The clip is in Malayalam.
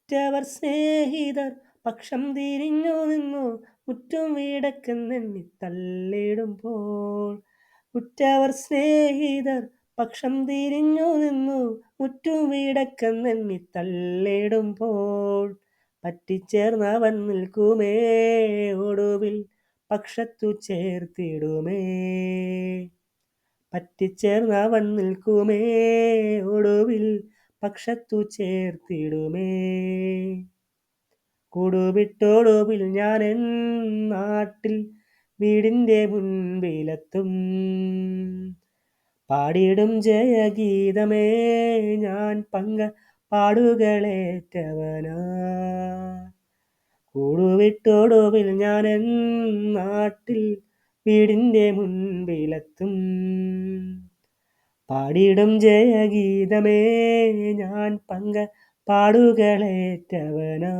ഉറ്റവർ സ്നേഹിതർ പക്ഷം തിരിഞ്ഞു നിന്നു, മുറ്റും വീടക്കെന്നെണ്ണി തള്ളിടുമ്പോൾ. ഉറ്റവർ സ്നേഹിതർ പക്ഷം തിരിഞ്ഞു നിന്നു, മുറ്റും വീടക്കെന്നെണ്ണി തള്ളിടുമ്പോൾ. പറ്റിച്ചേർന്നവൻ നിൽക്കുമേ, ഒടുവിൽ പക്ഷത്തു ചേർത്തിടുമേ. പറ്റിച്ചേർന്നവൻ നിൽക്കുമേ, ഒടുവിൽ പക്ഷത്തു ചേർത്തിടുമേ. കൂടുവിട്ടൊടുവിൽ ഞാനെൻ നാട്ടിൽ വീടിൻ്റെ മുൻപിലെത്തും. പാടിടും ജയഗീതമേ ഞാൻ പാടുകളേറ്റവനാ. കൂടുവിട്ടൊടുവിൽ ഞാനെൻ നാട്ടിൽ വീടിൻ്റെ മുൻപിലെത്തും. പാടിടും ജയഗീതമേ ഞാൻ പാടുകളേറ്റവനാ.